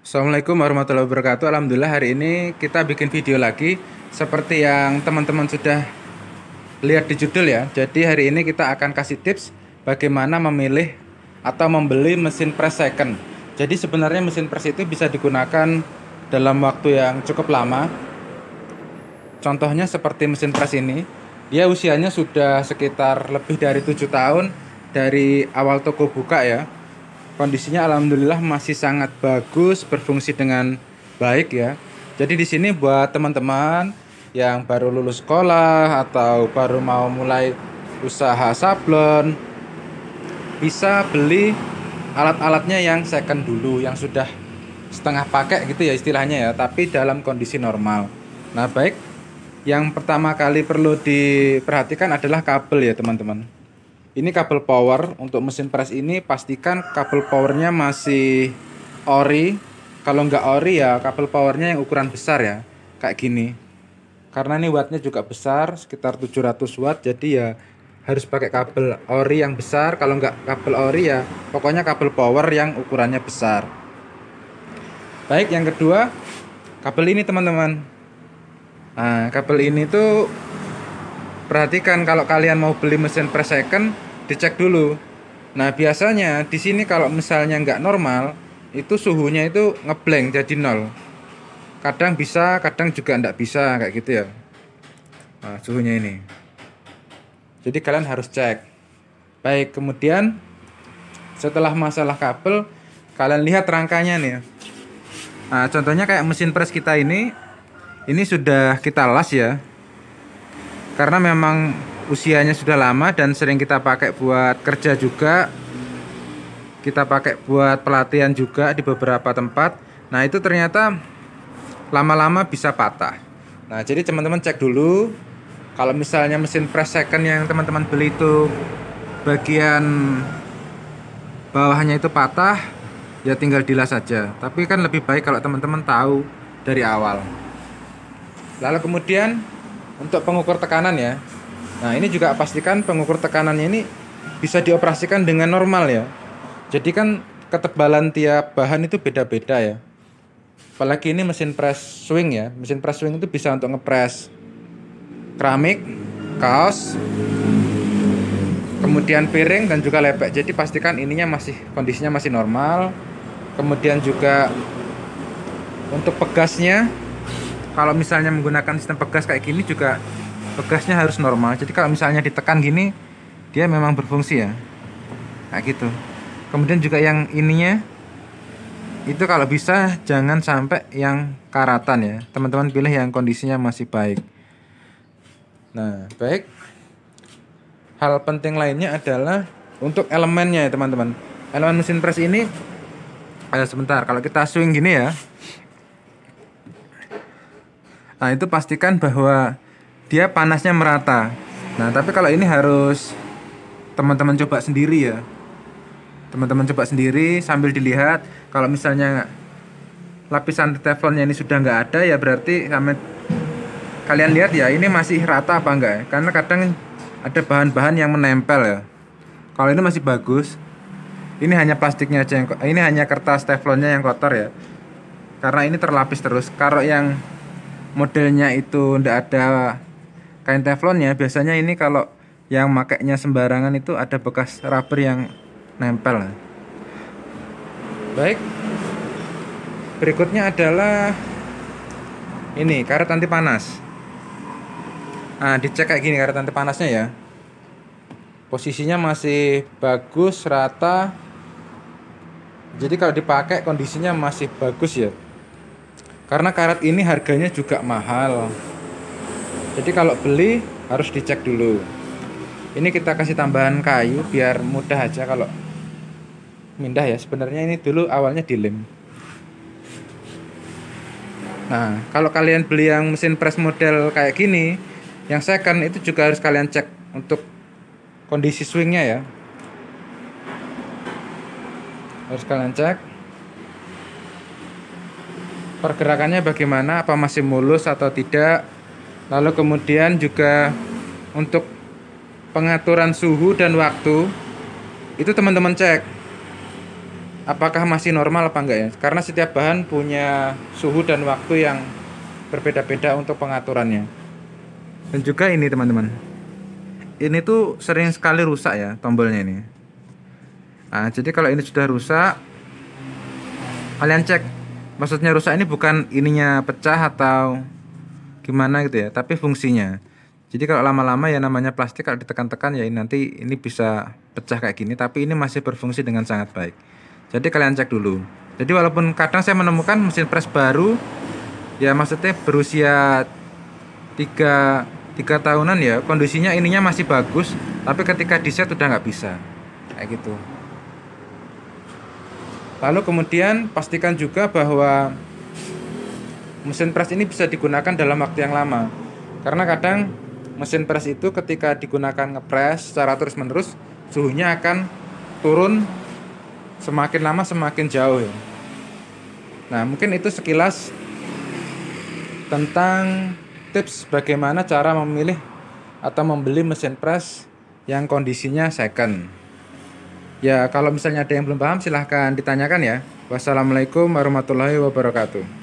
Assalamualaikum warahmatullahi wabarakatuh. Alhamdulillah hari ini kita bikin video lagi seperti yang teman-teman sudah lihat di judul ya. Jadi hari ini kita akan kasih tips bagaimana memilih atau membeli mesin press second. Jadi sebenarnya mesin press itu bisa digunakan dalam waktu yang cukup lama. Contohnya seperti mesin press ini, dia usianya sudah sekitar lebih dari 7 tahun dari awal toko buka ya. Kondisinya alhamdulillah masih sangat bagus, berfungsi dengan baik ya. Jadi di sini buat teman-teman yang baru lulus sekolah atau baru mau mulai usaha sablon, bisa beli alat-alatnya yang second dulu, yang sudah setengah pakai gitu ya istilahnya ya, tapi dalam kondisi normal. Nah, baik, yang pertama kali perlu diperhatikan adalah kabel ya teman-teman. Ini kabel power untuk mesin press ini, pastikan kabel powernya masih ori. Kalau nggak ori ya kabel powernya yang ukuran besar ya, kayak gini. Karena ini wattnya juga besar, sekitar 700 watt, jadi ya harus pakai kabel ori yang besar. Kalau nggak kabel ori ya pokoknya kabel power yang ukurannya besar. Baik, yang kedua kabel ini teman-teman. Nah, kabel ini tuh perhatikan kalau kalian mau beli mesin press second, dicek dulu. Nah, biasanya di sini kalau misalnya nggak normal, itu suhunya itu ngeblank jadi 0. Kadang bisa, kadang juga nggak bisa kayak gitu ya. Nah, suhunya ini. Jadi kalian harus cek. Baik, kemudian setelah masalah kabel, kalian lihat rangkanya nih. Nah, contohnya kayak mesin press kita ini sudah kita las ya. Karena memang usianya sudah lama dan sering kita pakai buat kerja juga, kita pakai buat pelatihan juga di beberapa tempat. Nah, itu ternyata lama-lama bisa patah. Nah, jadi teman-teman cek dulu. Kalau misalnya mesin press second yang teman-teman beli itu bagian bawahnya itu patah, ya tinggal dilas saja. Tapi kan lebih baik kalau teman-teman tahu dari awal. Lalu kemudian untuk pengukur tekanan ya. Nah, ini juga pastikan pengukur tekanannya ini bisa dioperasikan dengan normal ya. Jadi kan ketebalan tiap bahan itu beda-beda ya. Apalagi ini mesin press swing ya. Mesin press swing itu bisa untuk ngepres keramik, kaos, kemudian piring dan juga lepek. Jadi pastikan ininya kondisinya masih normal. Kemudian juga untuk pegasnya, kalau misalnya menggunakan sistem pegas kayak gini juga pegasnya harus normal. Jadi kalau misalnya ditekan gini, dia memang berfungsi ya, kayak gitu. Kemudian juga yang ininya itu kalau bisa jangan sampai yang karatan ya. Teman-teman pilih yang kondisinya masih baik. Nah, baik. Hal penting lainnya adalah untuk elemennya ya teman-teman. Elemen mesin press ini, sebentar, kalau kita swing gini ya. Nah, itu pastikan bahwa dia panasnya merata. Nah, tapi kalau ini harus teman-teman coba sendiri ya. Teman-teman coba sendiri sambil dilihat. Kalau misalnya lapisan teflonnya ini sudah nggak ada, ya berarti kalian lihat ya ini masih rata apa enggak ya. Karena kadang ada bahan-bahan yang menempel ya. Kalau ini masih bagus. Ini hanya plastiknya aja ini hanya kertas teflonnya yang kotor ya. Karena ini terlapis terus. Kalau yang modelnya itu ndak ada kain teflonnya, biasanya ini kalau yang makainya sembarangan itu ada bekas rubber yang nempel. Baik, berikutnya adalah ini karet anti panas. Nah, dicek kayak gini karet anti panasnya ya. Posisinya masih bagus, rata. Jadi kalau dipakai kondisinya masih bagus ya. Karena karet ini harganya juga mahal. Jadi kalau beli harus dicek dulu. Ini kita kasih tambahan kayu biar mudah aja kalau mindah ya. Sebenarnya ini dulu awalnya dilem. Nah, kalau kalian beli yang mesin press model kayak gini, yang second itu juga harus kalian cek untuk kondisi swingnya ya. Harus kalian cek pergerakannya bagaimana, apa masih mulus atau tidak. Lalu kemudian juga untuk pengaturan suhu dan waktu itu teman-teman cek. apakah masih normal apa enggak ya, karena setiap bahan punya suhu dan waktu yang berbeda-beda untuk pengaturannya. Dan juga ini teman-teman, ini tuh sering sekali rusak ya tombolnya ini. Nah, jadi kalau ini sudah rusak, kalian cek, maksudnya rusak ini bukan ininya pecah atau gimana gitu ya, tapi fungsinya. Jadi kalau lama-lama ya namanya plastik, kalau ditekan-tekan ya nanti ini bisa pecah kayak gini, tapi ini masih berfungsi dengan sangat baik. Jadi kalian cek dulu. Jadi walaupun kadang saya menemukan mesin press baru ya, maksudnya berusia 3 tahunan ya, kondisinya ininya masih bagus, tapi ketika di set udah nggak bisa kayak gitu. Lalu kemudian pastikan juga bahwa mesin press ini bisa digunakan dalam waktu yang lama, karena kadang mesin press itu ketika digunakan ngepres secara terus menerus, suhunya akan turun semakin lama semakin jauh ya. Nah, mungkin itu sekilas tentang tips bagaimana cara memilih atau membeli mesin press yang kondisinya second. Ya, kalau misalnya ada yang belum paham silahkan ditanyakan ya. Wassalamualaikum warahmatullahi wabarakatuh.